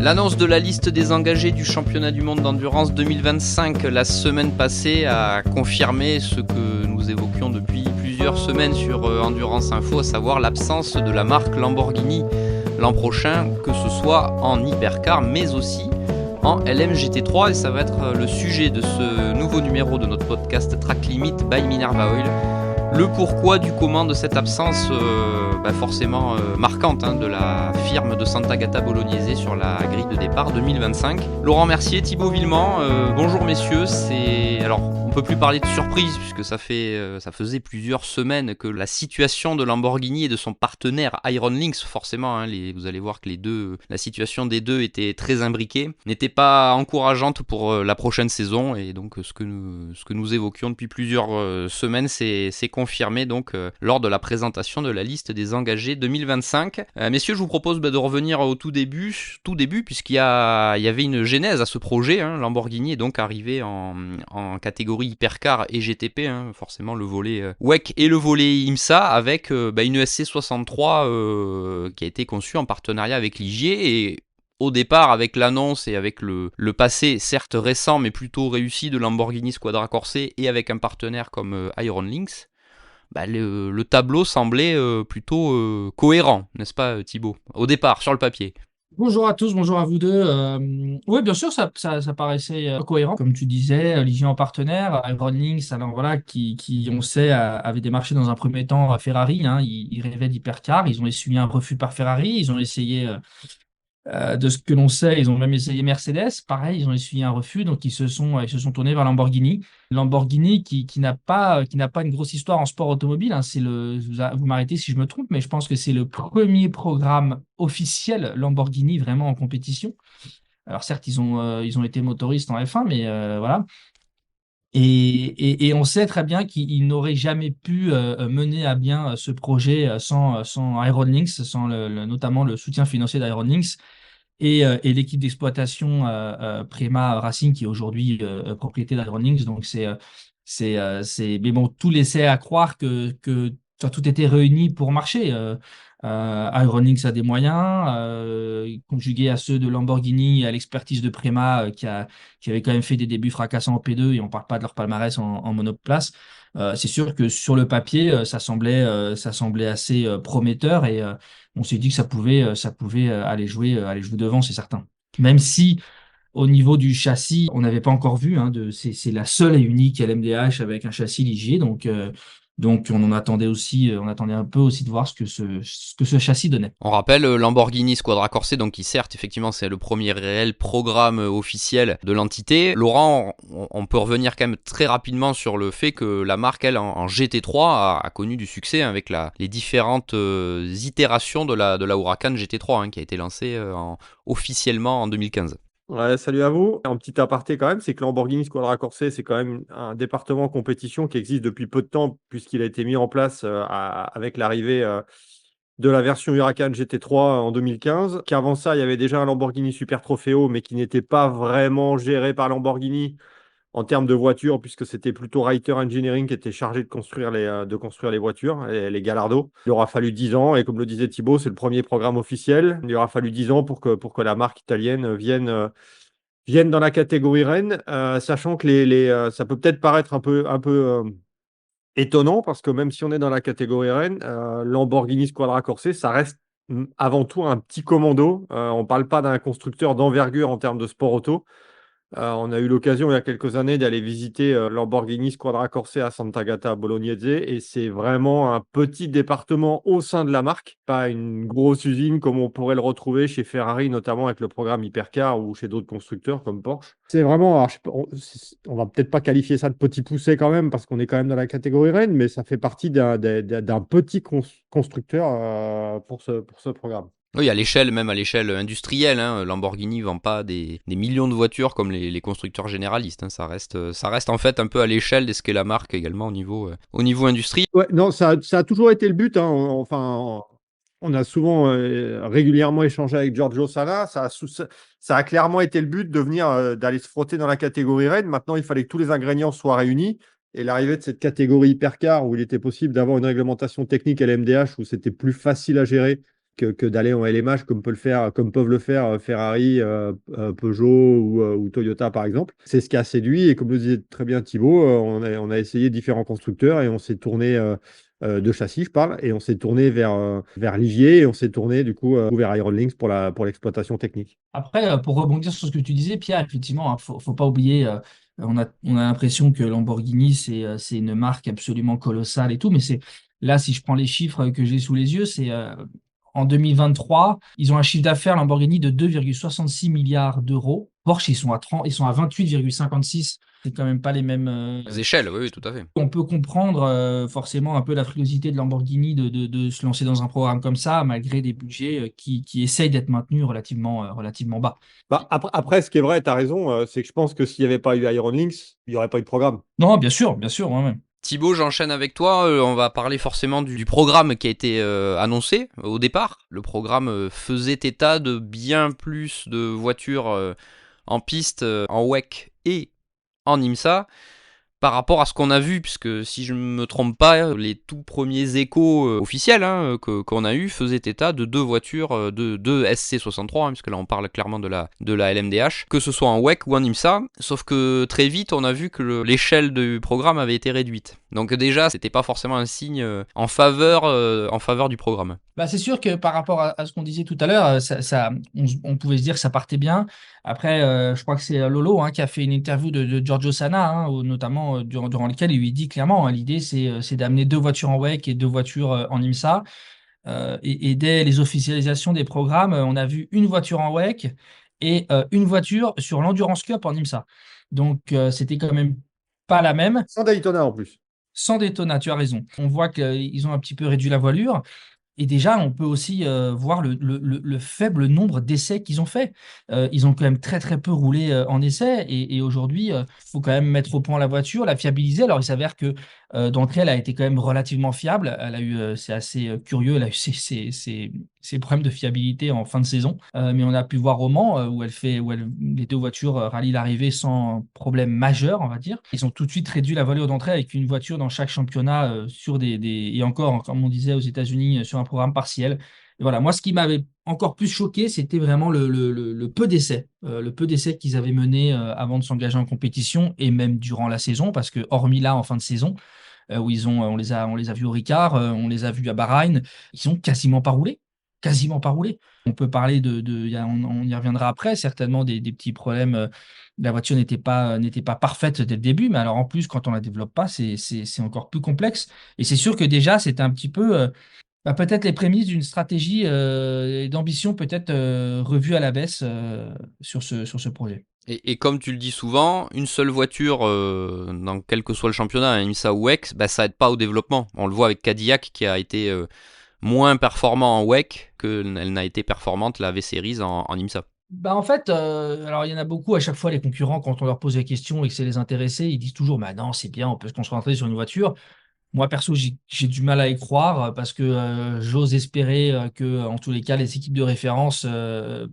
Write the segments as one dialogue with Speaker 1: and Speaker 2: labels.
Speaker 1: L'annonce de la liste des engagés du championnat du monde d'endurance 2025 la semaine passée a confirmé ce que nous évoquions depuis plusieurs semaines sur Endurance Info, à savoir l'absence de la marque Lamborghini l'an prochain, que ce soit en hypercar mais aussi en LMGT3, et ça va être le sujet de ce nouveau numéro de notre podcast Track Limit by Minerva Oil. Le pourquoi du comment de cette absence forcément marquante de la firme de Sant'Agata Bolognese sur la grille de départ 2025. Laurent Mercier, Thibaut Villemont, bonjour messieurs. Alors, on peut plus parler de surprise puisque ça faisait plusieurs semaines que la situation de Lamborghini et de son partenaire Iron Lynx, forcément, vous allez voir que la situation des deux était très imbriquée, n'était pas encourageante pour la prochaine saison, et donc ce que nous évoquions depuis plusieurs semaines, c'est confirmé donc lors de la présentation de la liste des engagés 2025. Messieurs, je vous propose de revenir au tout début puisqu'il y avait une genèse à ce projet. Lamborghini est donc arrivé en catégorie hypercar et GTP, forcément le volet WEC et le volet IMSA, avec une SC63 qui a été conçue en partenariat avec Ligier. Et au départ, avec l'annonce et avec le passé certes récent mais plutôt réussi de Lamborghini Squadra Corse et avec un partenaire comme Iron Lynx, le tableau semblait plutôt cohérent, n'est-ce pas Thibaut, au départ, sur le papier?
Speaker 2: Bonjour à tous, bonjour à vous deux. Oui, bien sûr, ça paraissait cohérent. Comme tu disais, Ligier en partenaire, Iron Lynx, alors voilà, qui on sait, avait démarché dans un premier temps à Ferrari. Ils rêvaient d'hypercar. Ils ont essuyé un refus par Ferrari. Ils ont essayé, de ce que l'on sait, ils ont même essayé Mercedes. Pareil, ils ont essuyé un refus. Donc, ils se sont tournés vers Lamborghini. Lamborghini qui n'a pas une grosse histoire en sport automobile. Vous m'arrêtez si je me trompe, mais je pense que c'est le premier programme officiel Lamborghini vraiment en compétition. Alors certes, ils ont été motoristes en F1, mais voilà. Et on sait très bien qu'ils n'auraient jamais pu mener à bien ce projet sans Iron Lynx, sans notamment le soutien financier d'Iron Lynx et l'équipe d'exploitation Prema Racing, qui est aujourd'hui propriété d'Iron Lynx. Donc mais bon, tout laissait à croire que enfin, tout était réuni pour marcher. Iron Lynx a des moyens, conjugués à ceux de Lamborghini et à l'expertise de Prema, qui avait quand même fait des débuts fracassants en P2, et on parle pas de leur palmarès en monoplace. C'est sûr que sur le papier, ça semblait assez prometteur, et on s'est dit que ça pouvait aller jouer devant, c'est certain. Même si au niveau du châssis, on n'avait pas encore vu, c'est la seule et unique LMDH avec un châssis Ligier, donc on en attendait aussi, on attendait un peu aussi de voir ce que ce châssis donnait.
Speaker 1: On rappelle Lamborghini Squadra Corse, donc qui certes effectivement c'est le premier réel programme officiel de l'entité. Laurent, on peut revenir quand même très rapidement sur le fait que la marque, elle, en GT3 a connu du succès avec les différentes itérations de la Huracan GT3 qui a été lancée officiellement en 2015.
Speaker 3: Ouais, salut à vous. Un petit aparté quand même, c'est que Lamborghini Squadra Corse, c'est quand même un département compétition qui existe depuis peu de temps, puisqu'il a été mis en place avec l'arrivée de la version Huracan GT3 en 2015. Qu'avant ça, il y avait déjà un Lamborghini Super Trofeo, mais qui n'était pas vraiment géré par Lamborghini en termes de voitures, puisque c'était plutôt Reiter Engineering qui était chargé de construire les voitures, les Gallardo. Il aura fallu 10 ans, et comme le disait Thibaut, c'est le premier programme officiel. Il aura fallu 10 ans pour que la marque italienne vienne dans la catégorie Rennes, sachant que ça peut peut-être paraître un peu étonnant, parce que même si on est dans la catégorie Rennes, Lamborghini Squadra Corse, ça reste avant tout un petit commando. On ne parle pas d'un constructeur d'envergure en termes de sport auto. On a eu l'occasion il y a quelques années d'aller visiter Lamborghini Squadra Corse à Sant'Agata Bolognese, et c'est vraiment un petit département au sein de la marque, pas une grosse usine comme on pourrait le retrouver chez Ferrari, notamment avec le programme Hypercar, ou chez d'autres constructeurs comme Porsche. C'est vraiment, alors, je sais pas, on va peut-être pas qualifier ça de petit poussé quand même, parce qu'on est quand même dans la catégorie Rennes, mais ça fait partie d'un petit constructeur pour ce programme.
Speaker 1: Oui, même à l'échelle industrielle, Lamborghini vend pas des millions de voitures comme les constructeurs généralistes. Ça reste en fait un peu à l'échelle de ce qu'est la marque également au niveau industrie.
Speaker 3: Ouais, non, ça a toujours été le but. Enfin, on a souvent, régulièrement échangé avec Giorgio Sala. Ça a clairement été le but de venir, d'aller se frotter dans la catégorie Rennes. Maintenant, il fallait que tous les ingrédients soient réunis. Et l'arrivée de cette catégorie hypercar, où il était possible d'avoir une réglementation technique LMDH, où c'était plus facile à gérer, que d'aller en LMH comme peuvent le faire Ferrari, Peugeot ou Toyota par exemple. C'est ce qui a séduit et comme le disait très bien Thibaut, on a essayé différents constructeurs et on s'est tourné de châssis, je parle, et on s'est tourné vers Ligier et on s'est tourné du coup vers Iron Lynx pour l'exploitation technique.
Speaker 2: Après, pour rebondir sur ce que tu disais, Pierre, effectivement, faut pas oublier, on a l'impression que Lamborghini, c'est une marque absolument colossale et tout, mais là, si je prends les chiffres que j'ai sous les yeux, en 2023, ils ont un chiffre d'affaires Lamborghini de 2,66 milliards d'euros. Porsche, ils sont à 28,56. C'est quand même pas les mêmes.
Speaker 1: Les échelles, oui, tout à fait.
Speaker 2: On peut comprendre forcément un peu la frilosité de Lamborghini de se lancer dans un programme comme ça, malgré des budgets qui essayent d'être maintenus relativement bas.
Speaker 3: Bah, après, ce qui est vrai, tu as raison, c'est que je pense que s'il n'y avait pas eu Iron Lynx, il n'y aurait pas eu de programme.
Speaker 2: Non, bien sûr, ouais, ouais.
Speaker 1: Thibaut, j'enchaîne avec toi. On va parler forcément du programme qui a été annoncé au départ. Le programme faisait état de bien plus de voitures en piste, en WEC et en IMSA par rapport à ce qu'on a vu, puisque si je ne me trompe pas, les tout premiers échos officiels qu'on a eu faisaient état de deux voitures, deux SC63, puisque là on parle clairement de la LMDH, que ce soit en WEC ou en IMSA, sauf que très vite on a vu que l'échelle du programme avait été réduite. Donc déjà, c'était pas forcément un signe en faveur du programme.
Speaker 2: Bah, c'est sûr que par rapport à ce qu'on disait tout à l'heure, on pouvait se dire que ça partait bien. Après, je crois que c'est Lolo qui a fait une interview de Giorgio Sana, notamment durant lequel il lui dit clairement, l'idée c'est d'amener deux voitures en WEC et deux voitures en IMSA. Et dès les officialisations des programmes, on a vu une voiture en WEC et une voiture sur l'Endurance Cup en IMSA. Donc c'était quand même pas la même.
Speaker 3: Sans Daytona en plus.
Speaker 2: Sans Daytona, tu as raison. On voit qu'ils ont un petit peu réduit la voilure. Et déjà, on peut aussi voir le faible nombre d'essais qu'ils ont fait. Ils ont quand même très très peu roulé en essais et aujourd'hui, il faut quand même mettre au point la voiture, la fiabiliser. Alors, il s'avère que d'entrée, elle a été quand même relativement fiable. Elle a eu, c'est assez curieux, elle a eu ses problèmes de fiabilité en fin de saison. Mais on a pu voir au Mans les deux voitures rallient l'arrivée sans problème majeur, on va dire. Ils ont tout de suite réduit la voilure d'entrée avec une voiture dans chaque championnat sur et encore, comme on disait aux États-Unis, sur un programme partiel. Et voilà, moi, ce qui m'avait encore plus choqué, c'était vraiment le peu d'essais. Le peu d'essais qu'ils avaient menés avant de s'engager en compétition et même durant la saison, parce que hormis là, en fin de saison, où on les a vus au Ricard, on les a vus à Bahreïn, ils ont quasiment pas roulé. Quasiment pas roulé. On peut parler on y reviendra après, certainement des petits problèmes. La voiture n'était pas parfaite dès le début, mais alors en plus, quand on la développe pas, c'est encore plus complexe. Et c'est sûr que déjà, c'était un petit peu peut-être les prémices d'une stratégie et d'ambition peut-être revue à la baisse sur ce projet.
Speaker 1: Et comme tu le dis souvent, une seule voiture dans quel que soit le championnat, IMSA ou WEC, ça aide pas au développement. On le voit avec Cadillac qui a été moins performant en WEC qu'elle n'a été performante la V-Series en IMSA.
Speaker 2: En fait, alors il y en a beaucoup à chaque fois, les concurrents, quand on leur pose la question et que c'est les intéressés, ils disent toujours, bah non, c'est bien, on peut se concentrer sur une voiture. Moi, perso, j'ai du mal à y croire parce que j'ose espérer que, en tous les cas, les équipes de référence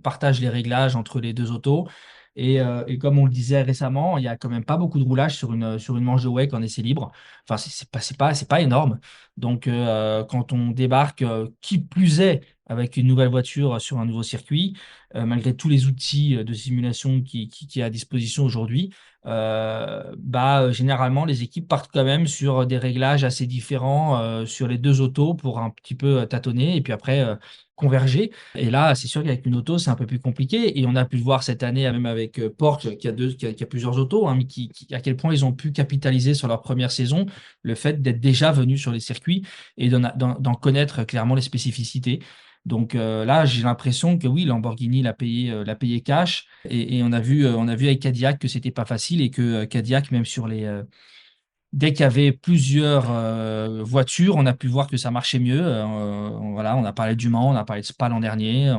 Speaker 2: partagent les réglages entre les deux autos. Et comme on le disait récemment, il y a quand même pas beaucoup de roulage sur une manche de WEC en essai libre. Enfin, c'est pas énorme. Donc, quand on débarque, qui plus est, avec une nouvelle voiture sur un nouveau circuit, malgré tous les outils de simulation qui est à disposition aujourd'hui, généralement, les équipes partent quand même sur des réglages assez différents sur les deux autos pour un petit peu tâtonner et puis après converger. Et là, c'est sûr qu'avec une auto, c'est un peu plus compliqué. Et on a pu le voir cette année, même avec Porsche, qui a plusieurs autos, mais à quel point ils ont pu capitaliser sur leur première saison le fait d'être déjà venus sur les circuits et d'en connaître clairement les spécificités. Donc là, j'ai l'impression que oui, Lamborghini l'a payé cash. Et on a vu avec Cadillac que c'était pas facile et que Cadillac, même dès qu'il y avait plusieurs voitures, on a pu voir que ça marchait mieux. Voilà, on a parlé du Mans, on a parlé de Spa l'an dernier,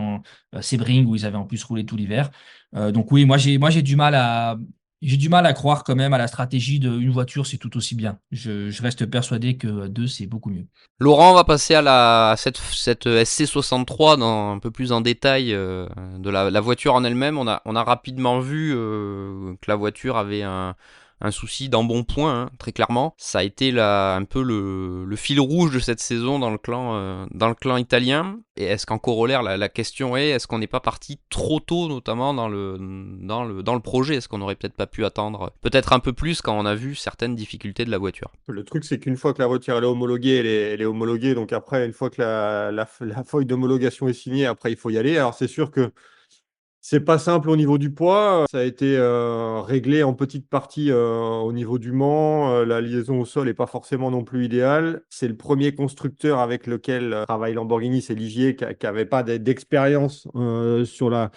Speaker 2: Sebring où ils avaient en plus roulé tout l'hiver. Donc oui, j'ai du mal à croire quand même à la stratégie d'une voiture, c'est tout aussi bien. Je reste persuadé que deux, c'est beaucoup mieux.
Speaker 1: Laurent, on va passer à cette SC63 un peu plus en détail de la voiture en elle-même. On a rapidement vu que la voiture avait un un souci d'embonpoint, hein, très clairement. Ça a été un peu le fil rouge de cette saison dans le clan italien. Et est-ce qu'en corollaire, la question est, est-ce qu'on n'est pas parti trop tôt, notamment dans le projet? Est-ce qu'on n'aurait peut-être pas pu attendre peut-être un peu plus quand on a vu certaines difficultés de la voiture?
Speaker 3: Le truc, c'est qu'une fois que la voiture elle est homologuée, elle est homologuée. Donc après, une fois que la feuille d'homologation est signée, après, il faut y aller. Alors c'est sûr que c'est pas simple au niveau du poids. Ça a été réglé en petite partie au niveau du Mans. La liaison au sol n'est pas forcément non plus idéale. C'est le premier constructeur avec lequel travaille Lamborghini, c'est Ligier, qui n'avait pas d'expérience sur la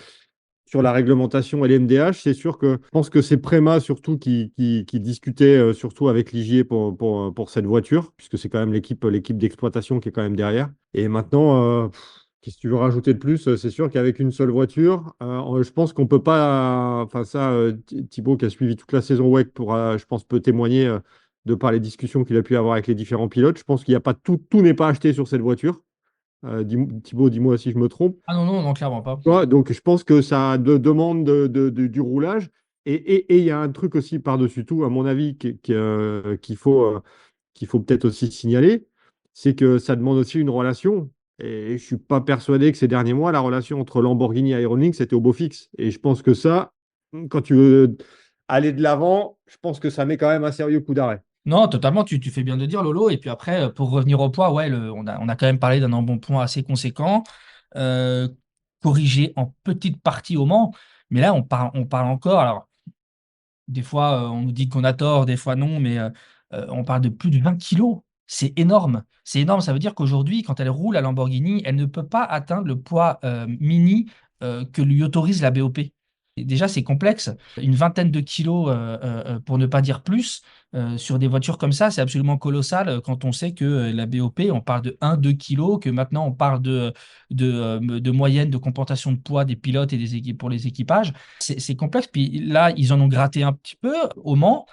Speaker 3: réglementation et les MDH. C'est sûr que je pense que c'est Prema surtout qui discutait surtout avec Ligier pour cette voiture, puisque c'est quand même l'équipe d'exploitation qui est quand même derrière. Et maintenant, qu'est-ce que tu veux rajouter de plus? C'est sûr qu'avec une seule voiture, je pense qu'on peut pas. Enfin, ça, Thibaut, qui a suivi toute la saison WEC, je pense, peut témoigner de par les discussions qu'il a pu avoir avec les différents pilotes. Je pense qu'il n'y a pas tout n'est pas acheté sur cette voiture. Thibaut, dis-moi si je me trompe.
Speaker 2: Ah non, non, non, clairement pas.
Speaker 3: Tu vois, donc, je pense que ça demande du roulage. Et il y a un truc aussi par-dessus tout, à mon avis, qu'il faut peut-être aussi signaler, c'est que ça demande aussi une relation. Et je ne suis pas persuadé que ces derniers mois, la relation entre Lamborghini et Ironix était au beau fixe. Et je pense que ça, quand tu veux aller de l'avant, je pense que ça met quand même un sérieux coup d'arrêt.
Speaker 2: Non, totalement, tu fais bien de dire, Lolo. Et puis après, pour revenir au poids, ouais, on a quand même parlé d'un embonpoint assez conséquent, euh, corrigé en petite partie au Mans. Mais là, on parle encore. Alors, des fois, on nous dit qu'on a tort, des fois non, mais on parle de plus de 20 kilos. C'est énorme. C'est énorme. Ça veut dire qu'aujourd'hui, quand elle roule à Lamborghini, elle ne peut pas atteindre le poids mini que lui autorise la BOP. Et déjà, c'est complexe. Une vingtaine de kilos, pour ne pas dire plus, sur des voitures comme ça, c'est absolument colossal quand on sait que la BOP, on parle de 1-2 kilos, que maintenant on parle de moyenne de compensation de poids des pilotes et des équipes pour les équipages. C'est complexe. Puis là, ils en ont gratté un petit peu au Mans,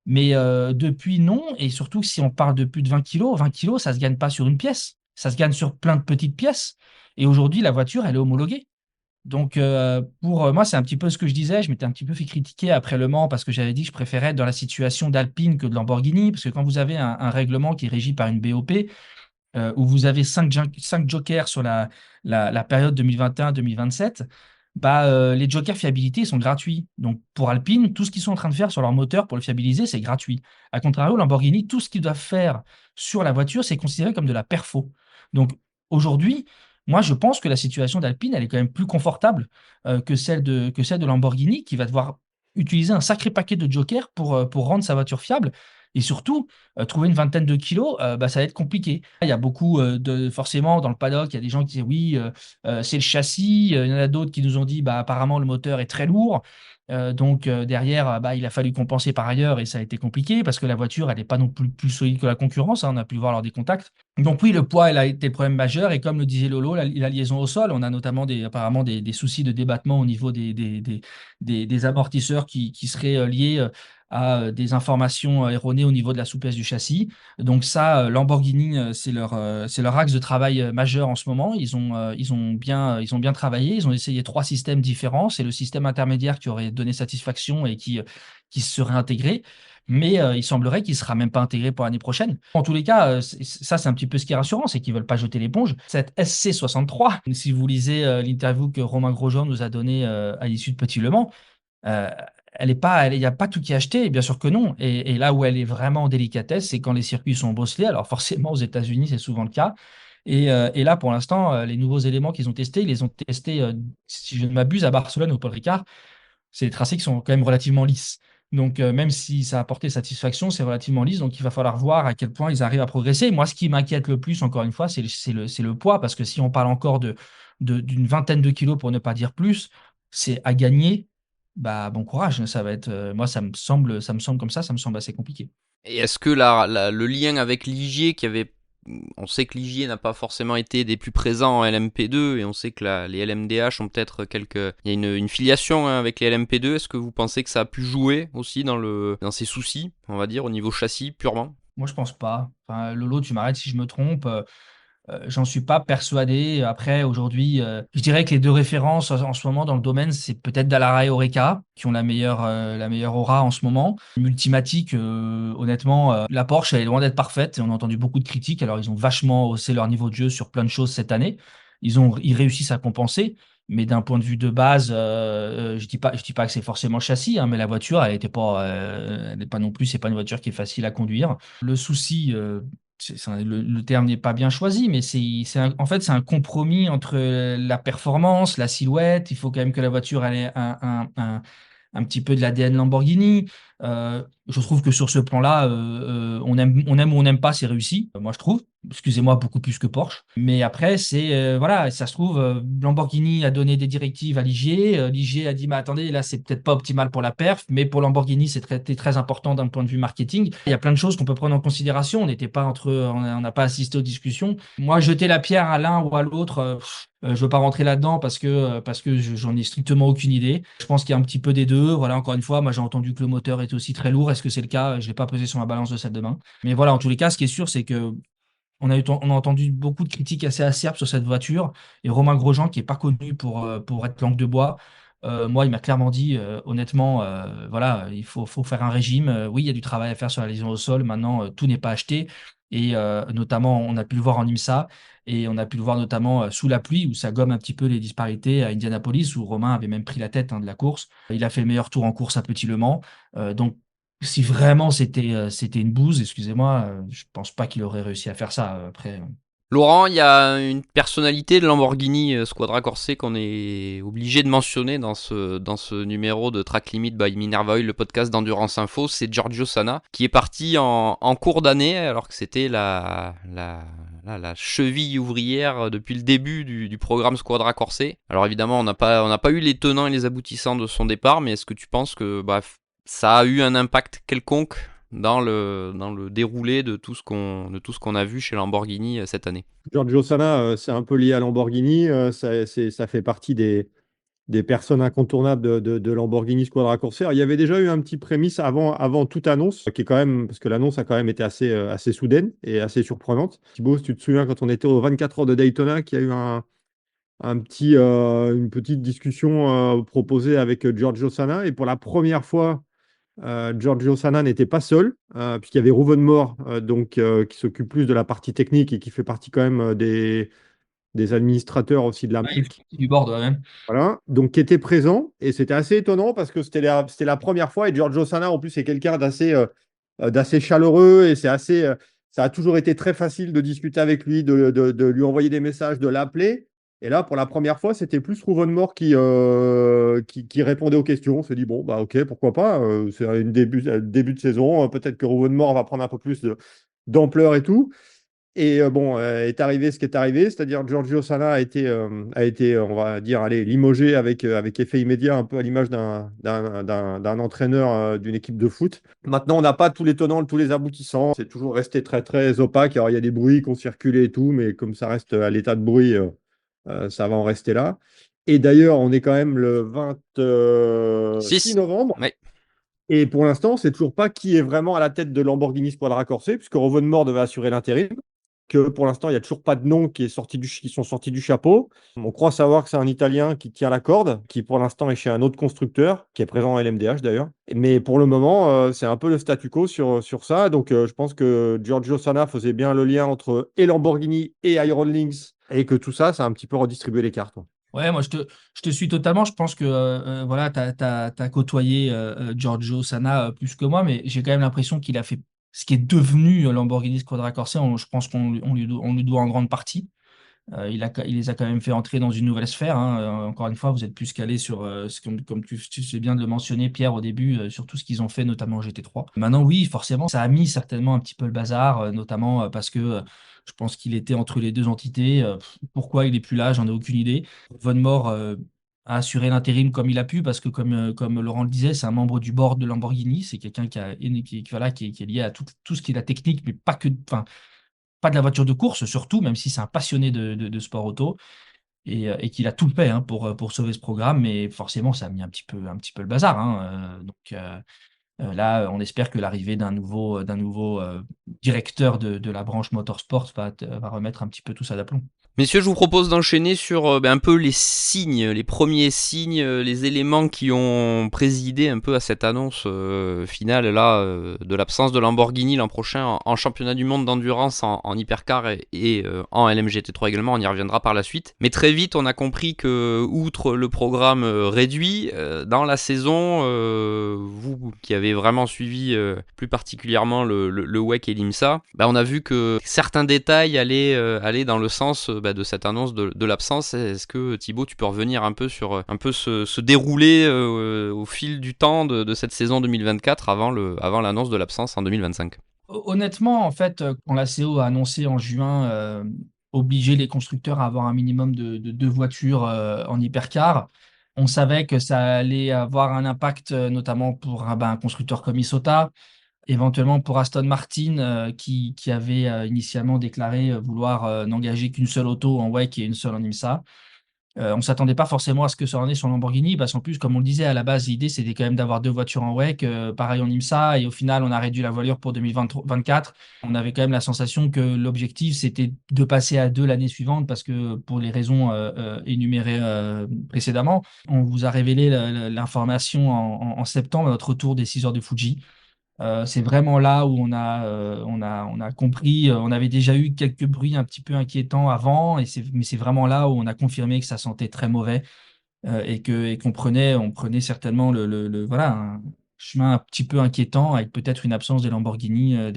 Speaker 2: mais depuis, non. Et surtout, si on parle de plus de 20 kilos, ça ne se gagne pas sur une pièce. Ça se gagne sur plein de petites pièces. Et aujourd'hui, la voiture, elle est homologuée. Donc, pour moi, c'est un petit peu ce que je disais. Je m'étais un petit peu fait critiquer après Le Mans parce que j'avais dit que je préférais être dans la situation d'Alpine que de Lamborghini. Parce que quand vous avez un règlement qui est régi par une BOP, où vous avez 5 jokers sur la période 2021-2027, bah, les jokers fiabilité ils sont gratuits. Donc pour Alpine, tout ce qu'ils sont en train de faire sur leur moteur pour le fiabiliser, c'est gratuit. A contrario, Lamborghini, tout ce qu'ils doivent faire sur la voiture, c'est considéré comme de la perfo. Donc aujourd'hui, moi je pense que la situation d'Alpine, elle est quand même plus confortable que celle de Lamborghini, qui va devoir utiliser un sacré paquet de jokers pour rendre sa voiture fiable. Et surtout, trouver une vingtaine de kilos, bah, ça va être compliqué. Il y a beaucoup forcément, dans le paddock, il y a des gens qui disent oui, c'est le châssis. Il y en a d'autres qui nous ont dit bah, apparemment le moteur est très lourd. Donc derrière, bah, il a fallu compenser par ailleurs et ça a été compliqué parce que la voiture, elle n'est pas non plus solide que la concurrence, hein, on a pu le voir lors des contacts. Donc oui, le poids, elle a été le problème majeur et comme le disait Lolo, la liaison au sol, on a notamment apparemment des soucis de débattement au niveau des amortisseurs qui seraient liés à des informations erronées au niveau de la souplesse du châssis. Donc ça, Lamborghini, c'est leur axe de travail majeur en ce moment. Ils ont bien travaillé. Ils ont essayé 3 systèmes différents. C'est le système intermédiaire qui aurait donné satisfaction et qui serait intégré. Mais il semblerait qu'il ne sera même pas intégré pour l'année prochaine. En tous les cas, ça, c'est un petit peu ce qui est rassurant, c'est qu'ils ne veulent pas jeter l'éponge. Cette SC63, si vous lisez l'interview que Romain Grosjean nous a donnée à l'issue de Petit Le Mans, euh, il n'y a pas tout qui est acheté, bien sûr que non. Et là où elle est vraiment en délicatesse, c'est quand les circuits sont bosselés. Alors forcément, aux États-Unis, c'est souvent le cas. Et là, pour l'instant, les nouveaux éléments qu'ils ont testés, ils les ont testés, si je ne m'abuse, à Barcelone au Paul Ricard. C'est des tracés qui sont quand même relativement lisses. Donc, même si ça a apporté satisfaction, c'est relativement lisse. Donc, il va falloir voir à quel point ils arrivent à progresser. Moi, ce qui m'inquiète le plus, encore une fois, c'est le poids. Parce que si on parle encore d'une vingtaine de kilos, pour ne pas dire plus, c'est à gagner. Bah, bon courage. Ça va être, moi, ça me semble comme ça me semble assez compliqué.
Speaker 1: Et est-ce que le lien avec Ligier, on sait que Ligier n'a pas forcément été des plus présents en LMP2 et on sait que les LMDH ont peut-être il y a une filiation, hein, avec les LMP2. Est-ce que vous pensez que ça a pu jouer aussi dans ces soucis, on va dire, au niveau châssis purement?
Speaker 2: Moi, je pense pas. Enfin, Lolo, tu m'arrêtes si je me trompe. J'en suis pas persuadé. Après, aujourd'hui, je dirais que les deux références en ce moment dans le domaine, c'est peut-être Dallara et Oreca, qui ont la meilleure aura en ce moment. Multimatic, honnêtement, la Porsche, elle est loin d'être parfaite et on a entendu beaucoup de critiques. Alors, ils ont vachement haussé leur niveau de jeu sur plein de choses cette année. Ils réussissent à compenser. Mais d'un point de vue de base, je dis pas que c'est forcément le châssis, hein, mais la voiture, elle n'est pas non plus, c'est pas une voiture qui est facile à conduire. Le souci, le terme n'est pas bien choisi, mais en fait, c'est un compromis entre la performance, la silhouette. Il faut quand même que la voiture ait un petit peu de l'ADN Lamborghini. Je trouve que sur ce plan-là, on aime ou on n'aime pas, c'est réussi. Moi, je trouve. Excusez-moi, beaucoup plus que Porsche. Mais après, voilà, ça se trouve, Lamborghini a donné des directives à Ligier. Ligier a dit, mais attendez, là, c'est peut-être pas optimal pour la perf, mais pour Lamborghini, c'est très important d'un point de vue marketing. Il y a plein de choses qu'on peut prendre en considération. On n'a pas assisté aux discussions. Moi, jeter la pierre à l'un ou à l'autre, je veux pas rentrer là-dedans parce que j'en ai strictement aucune idée. Je pense qu'il y a un petit peu des deux. Voilà, encore une fois, moi, j'ai entendu que le moteur est aussi très lourd. Est-ce que c'est le cas? Je l'ai pas pesé sur ma balance de salle de bain. Mais voilà, en tous les cas, ce qui est sûr, c'est que on a entendu beaucoup de critiques assez acerbes sur cette voiture. Et Romain Grosjean, qui est pas connu pour être langue de bois, moi, il m'a clairement dit, honnêtement, voilà, faut faire un régime. Oui, il y a du travail à faire sur la liaison au sol. Maintenant, tout n'est pas acheté. Et notamment, on a pu le voir en IMSA et on a pu le voir notamment sous la pluie où ça gomme un petit peu les disparités à Indianapolis où Romain avait même pris la tête, hein, de la course. Il a fait le meilleur tour en course à Petit Le Mans. Donc, si vraiment c'était une bouse, excusez-moi, je pense pas qu'il aurait réussi à faire ça. Après,
Speaker 1: Laurent, il y a une personnalité de Lamborghini Squadra Corse qu'on est obligé de mentionner dans ce numéro de Track Limit by Minerva Oil, le podcast d'Endurance Info, c'est Giorgio Sana, qui est parti en cours d'année, alors que c'était la cheville ouvrière depuis le début du programme Squadra Corse. Alors évidemment, on n'a pas eu les tenants et les aboutissants de son départ, mais est-ce que tu penses que ça a eu un impact quelconque dans le déroulé de tout ce qu'on a vu chez Lamborghini cette année?
Speaker 3: Giorgio Sana, c'est un peu lié à Lamborghini. Ça fait partie des personnes incontournables de Lamborghini Squadra Corsair. Il y avait déjà eu un petit prémisse avant toute annonce, qui est quand même, parce que l'annonce a quand même été assez soudaine et assez surprenante. Thibaut, si tu te souviens, quand on était aux 24 heures de Daytona, qu'il y a eu une petite discussion proposée avec Giorgio Sana. Et pour la première fois, Giorgio Sana n'était pas seul, puisqu'il y avait Rouven Moore, qui s'occupe plus de la partie technique et qui fait partie quand même des administrateurs aussi de la
Speaker 2: ouais, il fait
Speaker 3: marque.
Speaker 2: partie du board, ouais.
Speaker 3: Voilà, donc qui était présent. Et c'était assez étonnant parce que c'était la première fois. Et Giorgio Sana, en plus, est quelqu'un d'assez chaleureux. Et ça a toujours été très facile de discuter avec lui, de lui envoyer des messages, de l'appeler. Et là, pour la première fois, c'était plus Rouven Moore qui répondait aux questions. On s'est dit, bon, bah ok, pourquoi pas. C'est début de saison. Peut-être que Rouven Moore va prendre un peu plus d'ampleur et tout. Et bon, est arrivé ce qui est arrivé, c'est-à-dire Giorgio Sana a été, on va dire, allez, limogé avec effet immédiat, un peu à l'image d'un entraîneur d'une équipe de foot. Maintenant, on n'a pas tous les tenants, tous les aboutissants. C'est toujours resté très, très opaque. Alors, il y a des bruits qui ont circulé et tout, mais comme ça reste à l'état de bruit, ça va en rester là. Et d'ailleurs, on est quand même le 26
Speaker 1: 6.
Speaker 3: novembre.
Speaker 1: Ouais.
Speaker 3: Et pour l'instant, c'est toujours pas qui est vraiment à la tête de Lamborghini Squadra Corse, puisque Rovon Moore devait assurer l'intérim. Que pour l'instant, il n'y a toujours pas de nom qui sont sortis du chapeau. On croit savoir que c'est un Italien qui tient la corde, qui pour l'instant est chez un autre constructeur, qui est présent à LMDH d'ailleurs. Mais pour le moment, c'est un peu le statu quo sur ça. Donc je pense que Giorgio Sana faisait bien le lien entre et Lamborghini et Iron Lynx, et que tout ça, ça a un petit peu redistribué les cartes, quoi.
Speaker 2: Ouais, moi je te suis totalement. Je pense que voilà, t'as côtoyé Giorgio Sana plus que moi, mais j'ai quand même l'impression qu'il a fait ce qui est devenu Lamborghini Squadra Corsa. Je pense on lui doit en grande partie. Il les a quand même fait entrer dans une nouvelle sphère, hein. Encore une fois, vous êtes plus calé sur, comme tu sais bien de le mentionner, Pierre, au début, sur tout ce qu'ils ont fait, notamment en GT3. Maintenant, oui, forcément, ça a mis certainement un petit peu le bazar, notamment parce que je pense qu'il était entre les deux entités. Pourquoi il est plus là, j'en ai aucune idée. Von Moore a assuré l'intérim comme il a pu, parce que comme Laurent le disait, c'est un membre du board de Lamborghini. C'est quelqu'un voilà, qui est lié à tout ce qui est la technique, mais pas que, enfin, pas de la voiture de course, surtout, même si c'est un passionné de sport auto et qu'il a tout fait, hein, pour sauver ce programme. Mais forcément, ça a mis un petit peu le bazar, hein. Là, on espère que l'arrivée d'un nouveau directeur de la branche motorsport va remettre un petit peu tout ça d'aplomb.
Speaker 1: Messieurs, je vous propose d'enchaîner sur un peu les signes, les premiers signes, les éléments qui ont présidé un peu à cette annonce finale là de l'absence de Lamborghini l'an prochain en championnat du monde d'endurance en hypercar et en LMGT3 également. On y reviendra par la suite. Mais très vite, on a compris que outre le programme réduit dans la saison, vous qui avez vraiment suivi plus particulièrement le WEC et l'IMSA, on a vu que certains détails allaient dans le sens de cette annonce de l'absence. Est-ce que Thibaut, tu peux revenir un peu sur un peu ce déroulé au fil du temps de cette saison 2024 avant l'annonce de l'absence en 2025?
Speaker 2: Honnêtement, en fait, quand la CO a annoncé en juin obliger les constructeurs à avoir un minimum de 2 voitures en hypercar, on savait que ça allait avoir un impact, notamment pour un constructeur comme Isota, éventuellement pour Aston Martin, qui avait initialement déclaré vouloir n'engager qu'une seule auto en WEC et une seule en IMSA. On ne s'attendait pas forcément à ce que ça en est sur Lamborghini, parce qu'en plus, comme on le disait à la base, l'idée c'était quand même d'avoir 2 voitures en WEC, pareil en IMSA, et au final on a réduit la voilure pour 2024. On avait quand même la sensation que l'objectif c'était de passer à 2 l'année suivante, parce que pour les raisons énumérées précédemment, on vous a révélé l'information en septembre à notre retour des 6 heures de Fuji. C'est vraiment là où on a compris. On avait déjà eu quelques bruits un petit peu inquiétants avant, mais c'est vraiment là où on a confirmé que ça sentait très mauvais on prenait certainement voilà, un chemin un petit peu inquiétant avec peut-être une absence des Lamborghini en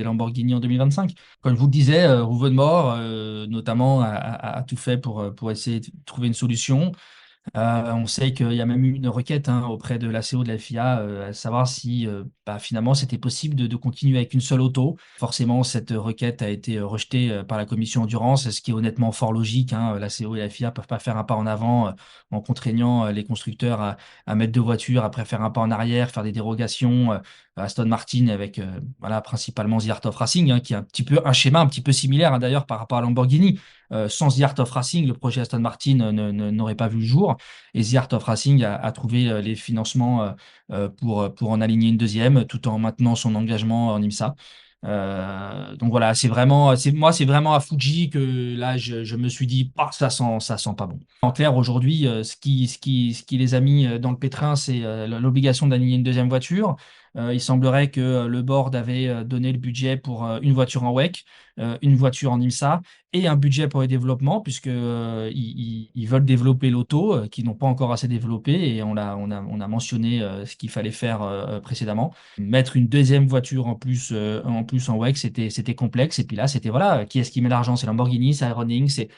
Speaker 2: 2025. Comme je vous le disais, Rouvenmore, notamment, a tout fait pour essayer de trouver une solution. On sait qu'il y a même eu une requête auprès de l'ACO de la FIA, à savoir si finalement c'était possible de continuer avec une seule auto. Forcément, cette requête a été rejetée par la commission endurance, ce qui est honnêtement fort logique. L'ACO et la FIA ne peuvent pas faire un pas en avant en contraignant les constructeurs à mettre 2 voitures, après faire un pas en arrière, faire des dérogations. Aston Martin avec voilà, principalement The Art of Racing, qui est un schéma un petit peu similaire d'ailleurs par rapport à Lamborghini. Sans The Art of Racing, le projet Aston Martin n'aurait pas vu le jour. Et The Art of Racing a trouvé les financements pour en aligner une deuxième, tout en maintenant son engagement en IMSA. Donc voilà, c'est vraiment à Fuji que là, je me suis dit, ça sent pas bon. En clair, aujourd'hui, ce qui les a mis dans le pétrin, c'est l'obligation d'aligner une deuxième voiture. Il semblerait que le board avait donné le budget pour une voiture en WEC, une voiture en IMSA et un budget pour les développements, puisque ils veulent développer l'auto, qui n'ont pas encore assez développé, et on a mentionné ce qu'il fallait faire précédemment. Mettre une deuxième voiture en WEC, c'était complexe. Et puis là, c'était voilà, qui est-ce qui met l'argent? C'est Lamborghini, c'est Ironix, c'est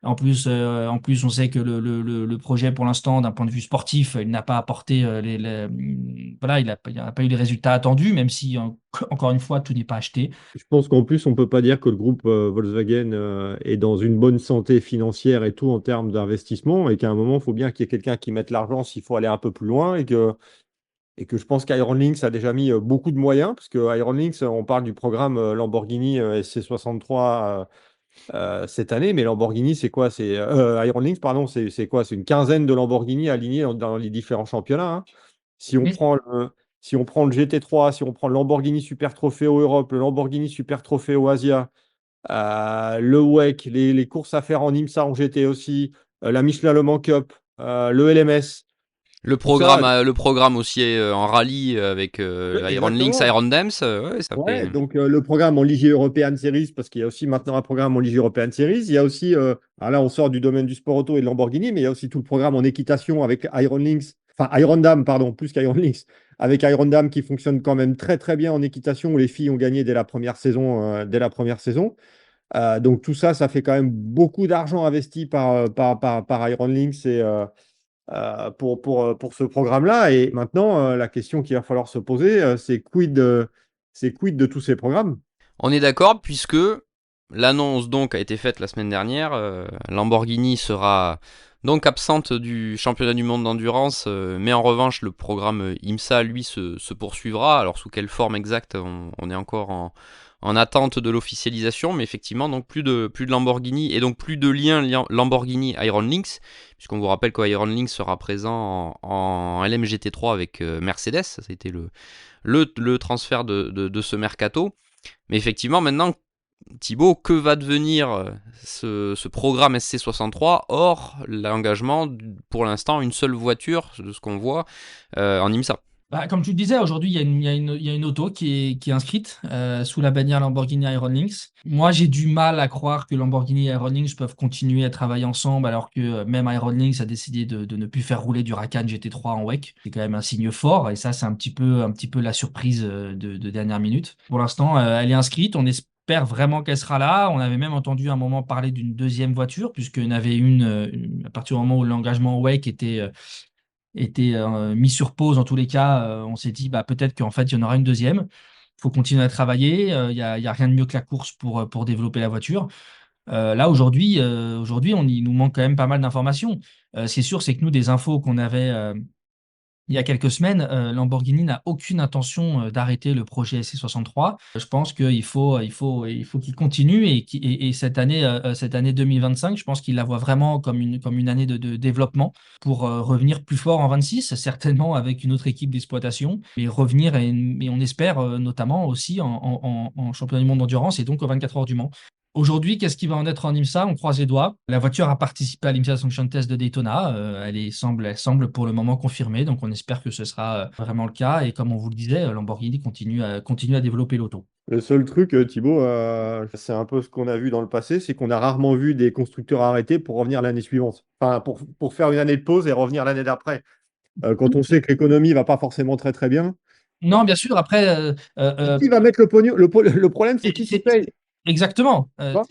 Speaker 2: en plus, on sait que le projet, pour l'instant, d'un point de vue sportif, il n'a pas apporté voilà, il n'a pas eu les résultats attendus, même si, encore une fois, tout n'est pas acheté.
Speaker 3: Je pense qu'en plus, on ne peut pas dire que le groupe Volkswagen est dans une bonne santé financière et tout en termes d'investissement, et qu'à un moment, il faut bien qu'il y ait quelqu'un qui mette l'argent s'il faut aller un peu plus loin, et que je pense qu'Iron Lynx a déjà mis beaucoup de moyens, parce que Iron Lynx, on parle du programme Lamborghini SC63 cette année, mais Lamborghini, c'est quoi? Iron Lynx, pardon, c'est quoi? C'est une quinzaine de Lamborghini alignés dans les différents championnats, hein. Si on
Speaker 2: Oui.
Speaker 3: prend le GT3, si on prend le Lamborghini Super Trofeo Europe, le Lamborghini Super Trofeo Asia, le WEC, les courses à faire en IMSA en GT aussi, la Michelin Le Mans Cup, le LMS,
Speaker 1: Le
Speaker 3: tout ça.
Speaker 1: programme aussi en rallye avec Iron Lynx,
Speaker 3: Exactement.
Speaker 1: Iron Dams, ouais, ça
Speaker 3: Ouais,
Speaker 1: fait.
Speaker 3: donc le programme en Ligier European Series, parce qu'il y a aussi maintenant un programme en Ligier European Series. Il y a aussi, alors là on sort du domaine du sport auto et de Lamborghini, mais il y a aussi tout le programme en équitation avec Iron Lynx, enfin Iron Dam, pardon, plus qu'Iron Lynx, avec Iron Dam qui fonctionne quand même très très bien en équitation, où les filles ont gagné dès la première saison. Donc tout ça, ça fait quand même beaucoup d'argent investi par Iron Lynx pour ce programme-là. Et maintenant, la question qu'il va falloir se poser, c'est quid de tous ces programmes?
Speaker 1: On est d'accord puisque l'annonce donc a été faite la semaine dernière. Lamborghini sera donc absente du championnat du monde d'endurance, mais en revanche le programme IMSA lui se poursuivra. Alors sous quelle forme exacte, on est encore en attente de l'officialisation, mais effectivement donc plus de Lamborghini et donc plus de lien Lamborghini Iron Lynx, puisqu'on vous rappelle que Iron Lynx sera présent en LMGT3 avec Mercedes. Ça a été le transfert de ce mercato. Mais effectivement, maintenant, Thibaut, que va devenir ce programme SC63 hors l'engagement, pour l'instant, une seule voiture, de ce qu'on voit, en IMSA?
Speaker 2: Bah, comme tu le disais, aujourd'hui, il y a une auto qui est inscrite sous la bannière Lamborghini Iron Lynx. Moi, j'ai du mal à croire que Lamborghini et Iron Lynx peuvent continuer à travailler ensemble alors que même Iron Lynx a décidé de ne plus faire rouler du Huracan GT3 en WEC. C'est quand même un signe fort et ça, c'est un petit peu la surprise de dernière minute. Pour l'instant, elle est inscrite. On espère vraiment qu'elle sera là. On avait même entendu à un moment parler d'une deuxième voiture puisqu'il y en avait à partir du moment où l'engagement WEC était mis sur pause en tous les cas, on s'est dit bah, peut-être qu'en fait il y en aura une deuxième. Il faut continuer à travailler. Il y a rien de mieux que la course pour développer la voiture. Là aujourd'hui, il nous manque quand même pas mal d'informations. Ce qui est sûr, c'est que nous, des infos qu'on avait il y a quelques semaines, Lamborghini n'a aucune intention d'arrêter le projet SC63. Je pense il faut qu'il continue et cette année 2025, je pense qu'il la voit vraiment comme une année de développement pour revenir plus fort en 26, certainement avec une autre équipe d'exploitation, et revenir, et on espère notamment aussi en championnat du monde d'endurance et donc aux 24 heures du Mans. Aujourd'hui, qu'est-ce qui va en être en IMSA? On croise les doigts. La voiture a participé à l'IMSA Sanction Test de Daytona. Elle semble pour le moment confirmée. Donc, on espère que ce sera vraiment le cas. Et comme on vous le disait, Lamborghini continue à développer l'auto.
Speaker 3: Le seul truc, Thibaut, c'est un peu ce qu'on a vu dans le passé, c'est qu'on a rarement vu des constructeurs arrêter pour revenir l'année suivante. Enfin, pour faire une année de pause et revenir l'année d'après. Quand on sait que l'économie va pas forcément très très bien,
Speaker 2: Non, bien sûr. Après,
Speaker 3: qui va mettre le pognon? Le problème, c'est qui
Speaker 2: c'est-
Speaker 3: paye.
Speaker 2: exactement.
Speaker 3: Tu vois.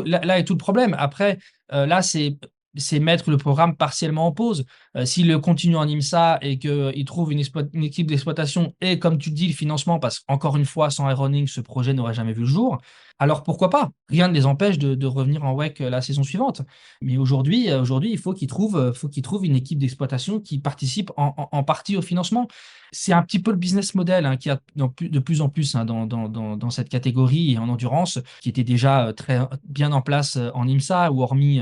Speaker 2: Là est tout le problème. Après, là, c'est mettre le programme partiellement en pause. S'il le continue en IMSA et qu'il trouve une équipe d'exploitation et, comme tu dis, le financement, parce qu'encore une fois, sans Ironing, ce projet n'aurait jamais vu le jour, alors pourquoi pas? Rien ne les empêche de revenir en WEC la saison suivante. Mais aujourd'hui, faut qu'ils trouvent une équipe d'exploitation qui participe en partie au financement. C'est un petit peu le business model qui a de plus en plus dans cette catégorie et en endurance, qui était déjà très bien en place en IMSA, ou hormis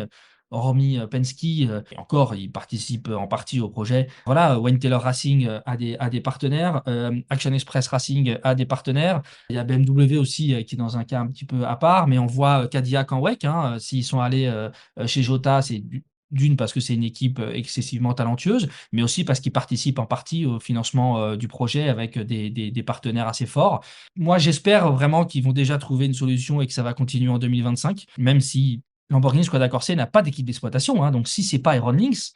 Speaker 2: Penske, et encore, ils participent en partie au projet. Voilà, Wayne Taylor Racing a des partenaires, Action Express Racing a des partenaires. Il y a BMW aussi qui est dans un cas un petit peu à part, mais on voit Cadillac en WEC. S'ils sont allés chez Jota, c'est d'une parce que c'est une équipe excessivement talentueuse, mais aussi parce qu'ils participent en partie au financement du projet avec des partenaires assez forts. Moi, j'espère vraiment qu'ils vont déjà trouver une solution et que ça va continuer en 2025, même si Lamborghini Squadra Corse n'a pas d'équipe d'exploitation. Donc, si c'est pas Iron Lynx,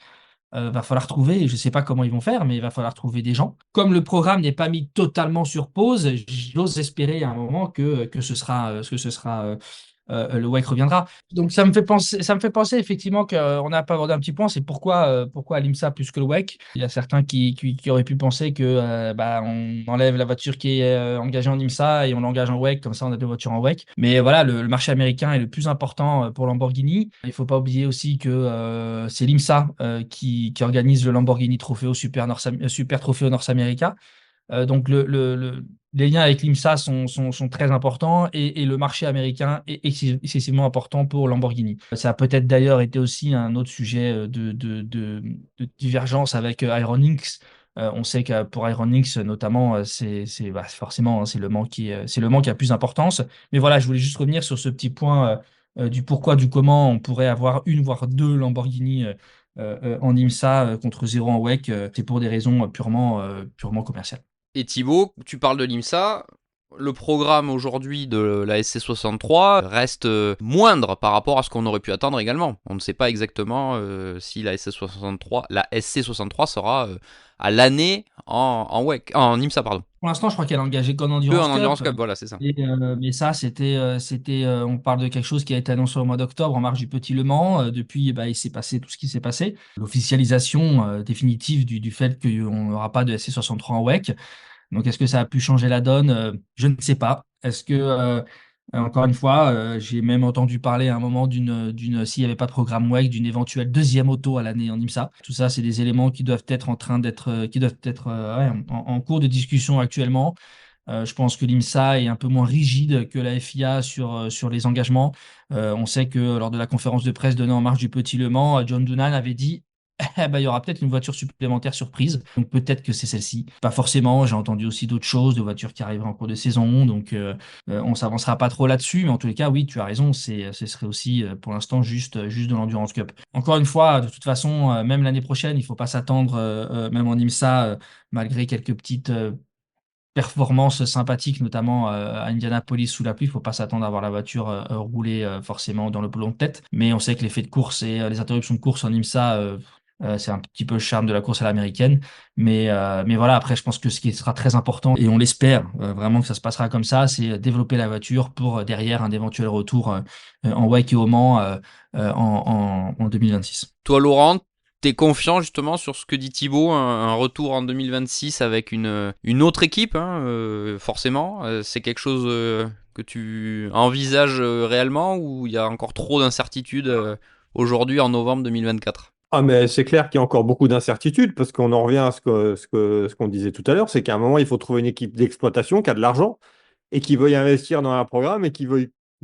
Speaker 2: va falloir trouver, je ne sais pas comment ils vont faire, mais il va falloir trouver des gens. Comme le programme n'est pas mis totalement sur pause, j'ose espérer à un moment que ce sera le WEC reviendra. Donc ça me fait penser effectivement qu'on n'a pas abordé un petit point, c'est pourquoi l'IMSA plus que le WEC. Il y a certains qui auraient pu penser que on enlève la voiture qui est engagée en IMSA et on l'engage en WEC, comme ça on a deux voitures en WEC. Mais voilà, le marché américain est le plus important pour Lamborghini. Il ne faut pas oublier aussi que c'est l'IMSA qui organise le Lamborghini Trofeo Super Trofeo North America. Donc les liens avec l'IMSA sont très importants et le marché américain est excessivement important pour Lamborghini. Ça a peut-être d'ailleurs été aussi un autre sujet de divergence avec Iron Lynx. On sait que pour Iron Lynx notamment, forcément c'est le Mans c'est le Mans qui a plus d'importance. Mais voilà, je voulais juste revenir sur ce petit point du pourquoi, du comment on pourrait avoir une voire deux Lamborghini en IMSA contre zéro en WEC. C'est pour des raisons purement commerciales.
Speaker 1: Et Thibaut, tu parles de l'IMSA. Le programme aujourd'hui de la SC63 reste moindre par rapport à ce qu'on aurait pu attendre également. On ne sait pas exactement si la SC63 sera à l'année en WEC, en IMSA, pardon.
Speaker 2: Pour l'instant, je crois qu'elle est engagée qu'en
Speaker 1: Peu
Speaker 2: Endurance
Speaker 1: en Endurance
Speaker 2: Cup.
Speaker 1: Cup, voilà, c'est ça.
Speaker 2: Mais ça, on parle de quelque chose qui a été annoncé au mois d'octobre en marge du Petit Le Mans. Depuis, il s'est passé tout ce qui s'est passé. L'officialisation définitive du fait qu'on n'aura pas de SC63 en WEC. Donc, est-ce que ça a pu changer la donne? Je ne sais pas. Est-ce que, encore une fois, j'ai même entendu parler à un moment s'il n'y avait pas de programme WEC, d'une éventuelle deuxième auto à l'année en IMSA. Tout ça, c'est des éléments qui doivent être en cours de discussion actuellement. Je pense que l'IMSA est un peu moins rigide que la FIA sur les engagements. On sait que lors de la conférence de presse donnée en marge du Petit Le Mans, John Doonan avait dit il y aura peut-être une voiture supplémentaire surprise. Donc peut-être que c'est celle-ci. Pas forcément. J'ai entendu aussi d'autres choses, de voitures qui arriveraient en cours de saison. Donc on s'avancera pas trop là-dessus. Mais en tous les cas, oui, tu as raison. Ce serait aussi pour l'instant juste de l'Endurance Cup. Encore une fois, de toute façon, même l'année prochaine, il faut pas s'attendre, même en IMSA, malgré quelques petites performances sympathiques, notamment à Indianapolis sous la pluie. Il ne faut pas s'attendre à voir la voiture rouler forcément dans le peloton de tête. Mais on sait que l'effet de course et les interruptions de course en IMSA, c'est un petit peu le charme de la course à l'américaine. Mais voilà, après, je pense que ce qui sera très important, et on l'espère vraiment que ça se passera comme ça, c'est développer la voiture pour derrière un éventuel retour en WEC et au Mans en 2026.
Speaker 1: Toi, Laurent, t'es confiant justement sur ce que dit Thibaut, un retour en 2026 avec une autre équipe, hein, forcément. C'est quelque chose que tu envisages réellement ou il y a encore trop d'incertitudes aujourd'hui en novembre 2024?
Speaker 3: Ah, mais c'est clair qu'il y a encore beaucoup d'incertitudes parce qu'on en revient à ce qu'on disait tout à l'heure, c'est qu'à un moment, il faut trouver une équipe d'exploitation qui a de l'argent et qui veuille investir dans un programme et qui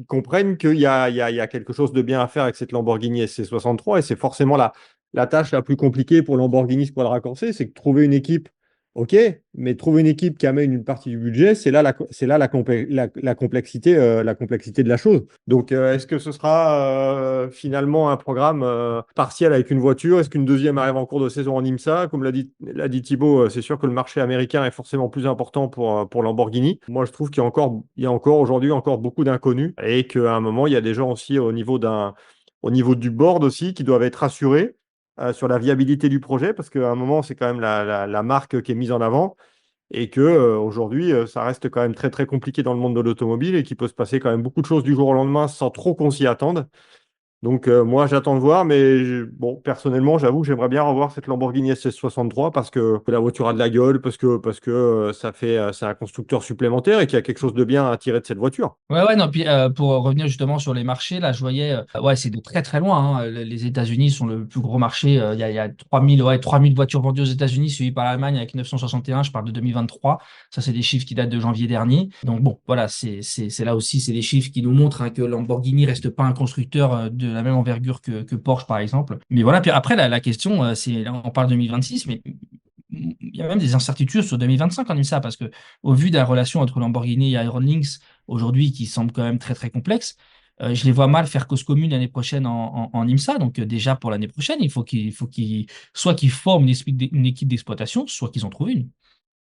Speaker 3: comprenne qu'il y a quelque chose de bien à faire avec cette Lamborghini SC63 et c'est forcément la tâche la plus compliquée pour Lamborghini Squadra Corse, c'est que trouver une équipe, ok, mais trouver une équipe qui amène une partie du budget, la complexité de la chose. Donc, est-ce que ce sera finalement un programme partiel avec une voiture? Est-ce qu'une deuxième arrive en cours de saison en IMSA? Comme l'a dit Thibaut, c'est sûr que le marché américain est forcément plus important pour Lamborghini. Moi, je trouve qu'il y a encore aujourd'hui encore beaucoup d'inconnus et qu'à un moment, il y a des gens aussi au niveau du board aussi qui doivent être rassurés sur la viabilité du projet parce qu'à un moment, c'est quand même la marque qui est mise en avant et que aujourd'hui, ça reste quand même très très compliqué dans le monde de l'automobile et qu'il peut se passer quand même beaucoup de choses du jour au lendemain sans trop qu'on s'y attende. Donc moi, j'attends de voir, mais bon, personnellement, j'avoue que j'aimerais bien revoir cette Lamborghini SS63 parce que la voiture a de la gueule, parce que c'est un constructeur supplémentaire et qu'il y a quelque chose de bien à tirer de cette voiture.
Speaker 2: Ouais, non, puis pour revenir justement sur les marchés, là, je voyais, ouais, c'est de très très loin, hein. Les États-Unis sont le plus gros marché. Il y a 3000 voitures vendues aux États-Unis, suivi par l'Allemagne avec 961. Je parle de 2023. Ça, c'est des chiffres qui datent de janvier dernier. Donc bon, voilà, c'est là aussi, c'est des chiffres qui nous montrent hein, que Lamborghini reste pas un constructeur de la même envergure que Porsche, par exemple. Mais voilà, puis après, la question, c'est, là, on parle 2026, mais il y a même des incertitudes sur 2025 en IMSA, parce que au vu de la relation entre Lamborghini et Iron Lynx, aujourd'hui qui semble quand même très très complexe. Je les vois mal faire cause commune l'année prochaine en IMSA. Donc déjà pour l'année prochaine, soit qu'ils forment une équipe d'exploitation, soit qu'ils en trouvent une.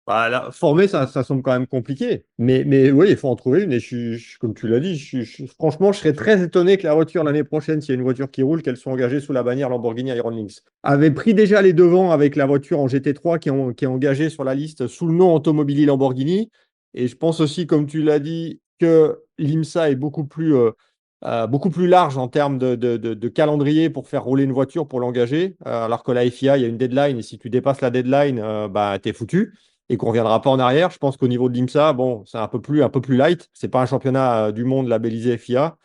Speaker 3: Bah, former, ça semble quand même compliqué. Mais oui, il faut en trouver une. Et comme tu l'as dit, franchement, je serais très étonné que la voiture l'année prochaine, s'il y a une voiture qui roule, qu'elle soit engagée sous la bannière Lamborghini Iron Lynx. Avait pris déjà les devants avec la voiture en GT3 qui est engagée sur la liste sous le nom Automobili Lamborghini. Et je pense aussi, comme tu l'as dit, que l'IMSA est beaucoup plus large en termes de calendrier pour faire rouler une voiture, pour l'engager. Alors que la FIA, il y a une deadline. Et si tu dépasses la deadline, bah, t'es foutu et qu'on ne reviendra pas en arrière. Je pense qu'au niveau de l'IMSA, bon, c'est un peu plus light. C'est pas un championnat du monde labellisé FIA.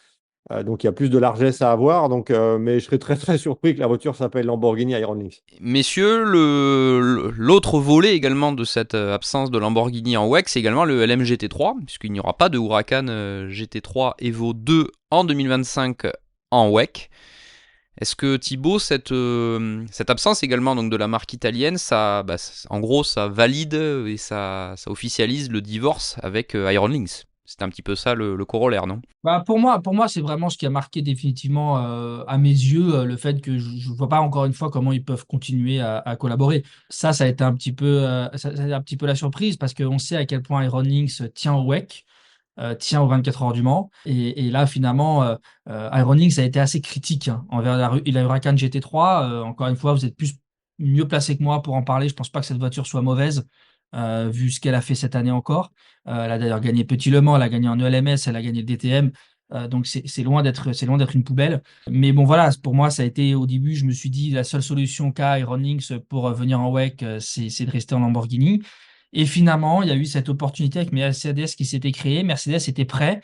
Speaker 3: Donc il y a plus de largesse à avoir. Donc, mais je serais très très surpris que la voiture s'appelle Lamborghini Iron Lynx.
Speaker 1: Messieurs, l'autre volet également de cette absence de Lamborghini en WEC, c'est également le LM GT3, puisqu'il n'y aura pas de Huracan GT3 Evo 2 en 2025 en WEC. Est-ce que Thibaut, cette absence également donc, de la marque italienne, en gros, ça valide et ça officialise le divorce avec Iron Lynx? C'est un petit peu ça le corollaire, non?
Speaker 2: Bah, pour moi, c'est vraiment ce qui a marqué définitivement à mes yeux le fait que je ne vois pas encore une fois comment ils peuvent continuer à collaborer. Ça a été un petit peu, ça a été un petit peu la surprise parce qu'on sait à quel point Iron Lynx tient au WEC. Tient aux 24 heures du Mans. Et là, finalement, Iron Lynx a été assez critique hein, envers la Huracan GT3. Encore une fois, vous êtes mieux placé que moi pour en parler. Je ne pense pas que cette voiture soit mauvaise, vu ce qu'elle a fait cette année encore. Elle a d'ailleurs gagné Petit Le Mans, elle a gagné en ELMS, elle a gagné le DTM. Donc c'est loin d'être une poubelle. Mais bon, voilà, pour moi, ça a été au début, je me suis dit, la seule solution qu'a Iron Lynx pour venir en WEC, c'est de rester en Lamborghini. Et finalement, il y a eu cette opportunité avec Mercedes qui s'était créée. Mercedes était prêt.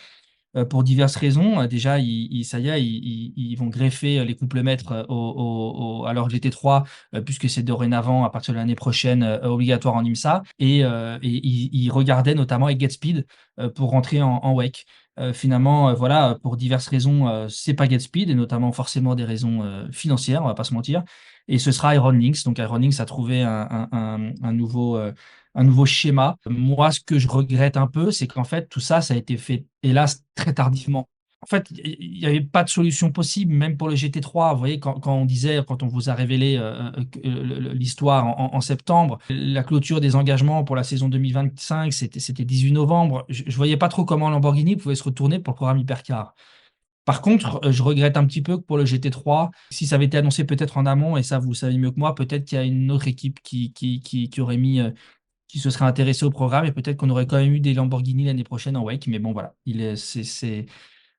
Speaker 2: pour diverses raisons. Déjà, ça y est, ils vont greffer les couples maîtres à leur GT3, puisque c'est dorénavant, à partir de l'année prochaine, obligatoire en IMSA. Et ils regardaient notamment avec GetSpeed pour rentrer en WEC. Finalement, voilà, pour diverses raisons, c'est pas GetSpeed, et notamment forcément des raisons financières, on va pas se mentir. Et ce sera Iron Lynx. Donc Iron Lynx a trouvé un nouveau schéma. Moi, ce que je regrette un peu, c'est qu'en fait, tout ça, ça a été fait, hélas, très tardivement. En fait, il n'y avait pas de solution possible, même pour le GT3. Vous voyez, quand on vous a révélé l'histoire en septembre, la clôture des engagements pour la saison 2025, c'était 18 novembre. Je ne voyais pas trop comment Lamborghini pouvait se retourner pour le programme Hypercar. Par contre, je regrette un petit peu que pour le GT3, si ça avait été annoncé peut-être en amont, et ça vous le savez mieux que moi, peut-être qu'il y a une autre équipe qui aurait qui se serait intéressée au programme, et peut-être qu'on aurait quand même eu des Lamborghini l'année prochaine en WEC. Mais bon, voilà,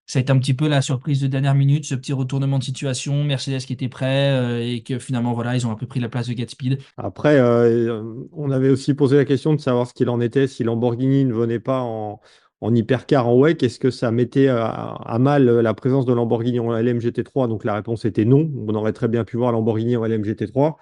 Speaker 2: ça a été un petit peu la surprise de dernière minute, ce petit retournement de situation, Mercedes qui était prêt, et que finalement, voilà, ils ont un peu pris la place de GetSpeed.
Speaker 3: Après, on avait aussi posé la question de savoir ce qu'il en était si Lamborghini ne venait pas en hypercar en WEC. Est-ce que ça mettait à mal la présence de Lamborghini en LMGT3? Donc la réponse était non. On aurait très bien pu voir Lamborghini en LMGT3.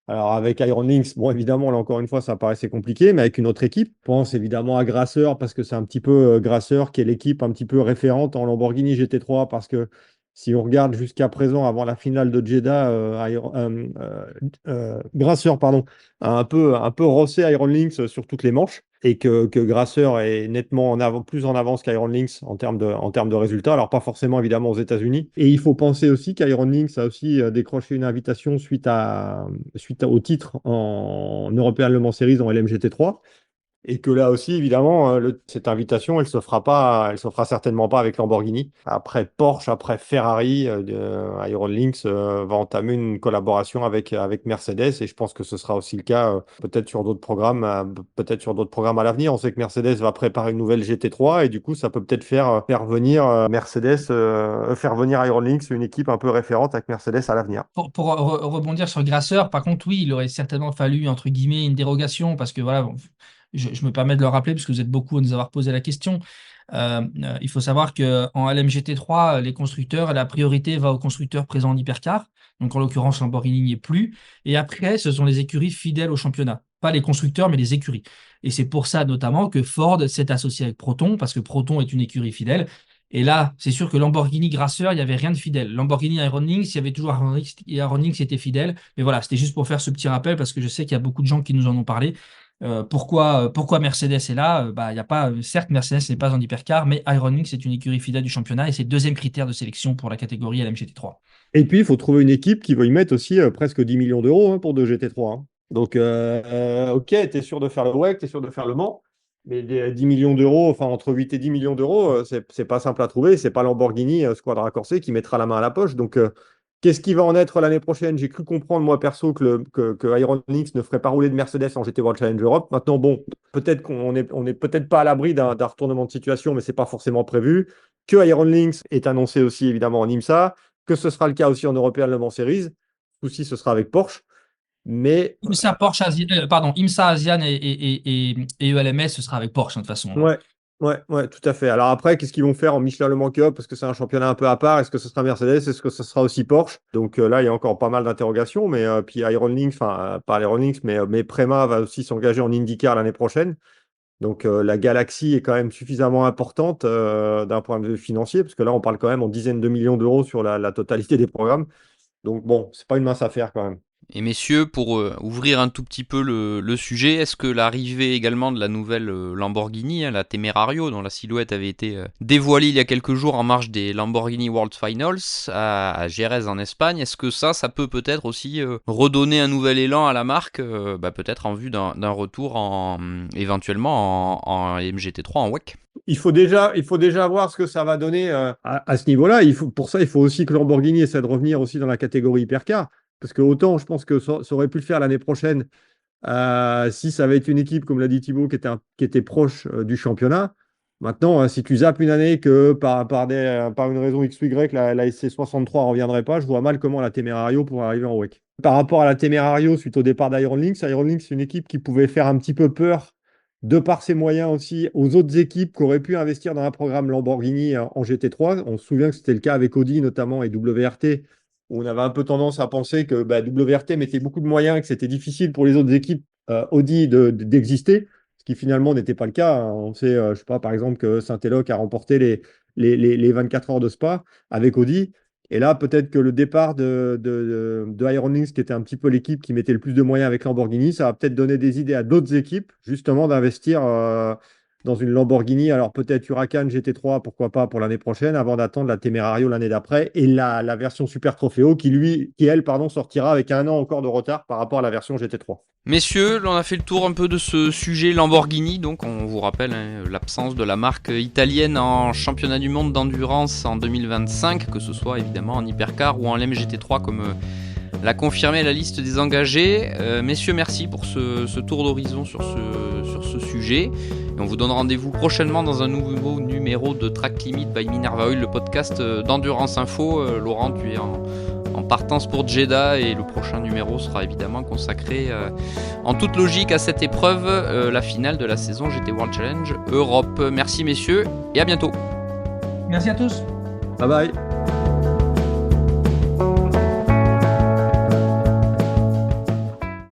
Speaker 3: Alors avec Iron Lynx, bon évidemment, là encore une fois, ça paraissait compliqué, mais avec une autre équipe. Je pense évidemment à Grasser, parce que c'est un petit peu Grasser qui est l'équipe un petit peu référente en Lamborghini GT3, parce que si on regarde jusqu'à présent, avant la finale de Jeddah, Grasser, pardon, a un peu rossé Iron Lynx sur toutes les manches, et que Grasser est nettement plus en avance qu'Iron Lynx en termes de résultats. Alors pas forcément évidemment aux États-Unis. Et il faut penser aussi qu'Iron Lynx a aussi décroché une invitation suite au titre en European Le Mans Series en LMGT3. Et que là aussi, évidemment, cette invitation, elle se fera certainement pas avec Lamborghini. Après Porsche, après Ferrari, Iron Lynx va entamer une collaboration avec Mercedes, et je pense que ce sera aussi le cas peut-être sur d'autres programmes, à l'avenir. On sait que Mercedes va préparer une nouvelle GT3, et du coup, ça peut peut-être faire venir faire venir Iron Lynx, une équipe un peu référente avec Mercedes à l'avenir.
Speaker 2: Pour rebondir sur Grasseur, par contre, oui, il aurait certainement fallu, entre guillemets, une dérogation, parce que voilà, bon, je me permets de le rappeler, parce que vous êtes beaucoup à nous avoir posé la question. Il faut savoir qu'en LMGT3, les constructeurs, la priorité va aux constructeurs présents en hypercar. Donc, en l'occurrence, Lamborghini n'y est plus. Et après, ce sont les écuries fidèles au championnat. Pas les constructeurs, mais les écuries. Et c'est pour ça, notamment, que Ford s'est associé avec Proton, parce que Proton est une écurie fidèle. Et là, c'est sûr que Lamborghini Grasser, il n'y avait rien de fidèle. Lamborghini Iron Lynx, il y avait toujours Iron Lynx qui était fidèle. Mais voilà, c'était juste pour faire ce petit rappel, parce que je sais qu'il y a beaucoup de gens qui nous en ont parlé. Pourquoi Mercedes est là? Bah, il y a pas, certes, Mercedes n'est pas en hypercar, mais Iron Lynx est une écurie fidèle du championnat, et c'est le deuxième critère de sélection pour la catégorie LMGT3.
Speaker 3: Et puis, il faut trouver une équipe qui va y mettre aussi presque 10 millions d'euros pour 2 GT3. Donc, ok, tu es sûr de faire le WEC, tu es sûr de faire le Mans, mais des 10 millions d'euros, enfin entre 8 et 10 millions d'euros, c'est pas simple à trouver. C'est pas Lamborghini Squadra Corse qui mettra la main à la poche. Donc, qu'est-ce qui va en être l'année prochaine? J'ai cru comprendre, moi, perso, que Iron Lynx ne ferait pas rouler de Mercedes en GT World Challenge Europe. Maintenant, bon, peut-être qu'on est peut-être pas à l'abri d'un retournement de situation, mais c'est pas forcément prévu. Que Iron Lynx est annoncé aussi, évidemment, en IMSA, que ce sera le cas aussi en European Le Mans Series. Aussi, ce sera avec Porsche. Mais
Speaker 2: IMSA ASEAN et ELMS, ce sera avec Porsche, hein, de toute façon, hein.
Speaker 3: ouais, tout à fait. Alors après, qu'est-ce qu'ils vont faire en Michelin Le Mans Cup? Parce que c'est un championnat un peu à part. Est-ce que ce sera Mercedes? Est-ce que ce sera aussi Porsche? Donc là, il y a encore pas mal d'interrogations. Mais puis Iron Lynx, enfin, pas Iron Lynx, mais Prema va aussi s'engager en IndyCar l'année prochaine. Donc la galaxie est quand même suffisamment importante d'un point de vue financier, parce que là, on parle quand même en dizaines de millions d'euros sur la totalité des programmes. Donc bon, c'est pas une mince affaire quand même.
Speaker 1: Et messieurs, pour ouvrir un tout petit peu le sujet, est-ce que l'arrivée également de la nouvelle Lamborghini, la Temerario, dont la silhouette avait été dévoilée il y a quelques jours en marge des Lamborghini World Finals à Jerez en Espagne, est-ce que ça peut peut-être aussi redonner un nouvel élan à la marque, peut-être en vue d'un retour éventuellement en MGT3 en WEC?
Speaker 3: Il faut déjà voir ce que ça va donner à ce niveau-là. Pour ça, il faut aussi que Lamborghini essaie de revenir aussi dans la catégorie hypercar. Parce que autant, je pense que ça aurait pu le faire l'année prochaine si ça avait été une équipe, comme l'a dit Thibaut, qui était proche du championnat. Maintenant, si tu zappes une année que par une raison X ou Y, la SC63 ne reviendrait pas, je vois mal comment la Temerario pourrait arriver en WEC. Par rapport à la Temerario, suite au départ d'Iron Lynx, c'est une équipe qui pouvait faire un petit peu peur de par ses moyens aussi, aux autres équipes qui auraient pu investir dans un programme Lamborghini en GT3. On se souvient que c'était le cas avec Audi notamment et WRT, où on avait un peu tendance à penser que WRT mettait beaucoup de moyens et que c'était difficile pour les autres équipes Audi d'exister, ce qui finalement n'était pas le cas. On sait, je sais pas, par exemple, que Saint-Éloque a remporté les 24 heures de Spa avec Audi. Et là, peut-être que le départ de Iron Lynx, qui était un petit peu l'équipe qui mettait le plus de moyens avec Lamborghini, ça va peut-être donner des idées à d'autres équipes, justement, d'investir dans une Lamborghini. Alors peut-être Huracan GT3, pourquoi pas, pour l'année prochaine, avant d'attendre la Temerario l'année d'après, et la version Super Trofeo, qui elle, sortira avec 1 an encore de retard par rapport à la version GT3.
Speaker 1: Messieurs, on a fait le tour un peu de ce sujet Lamborghini, donc on vous rappelle l'absence de la marque italienne en championnat du monde d'endurance en 2025, que ce soit évidemment en hypercar ou en LM GT3 comme l'a confirmé la liste des engagés. Messieurs, merci pour ce tour d'horizon sur ce sujet. Et on vous donne rendez-vous prochainement dans un nouveau numéro de Track Limit by Minerva Oil, le podcast d'Endurance Info. Laurent, tu es en partance pour Jeddah et le prochain numéro sera évidemment consacré en toute logique à cette épreuve, la finale de la saison GT World Challenge Europe. Merci messieurs et à bientôt.
Speaker 2: Merci à tous.
Speaker 3: Bye bye.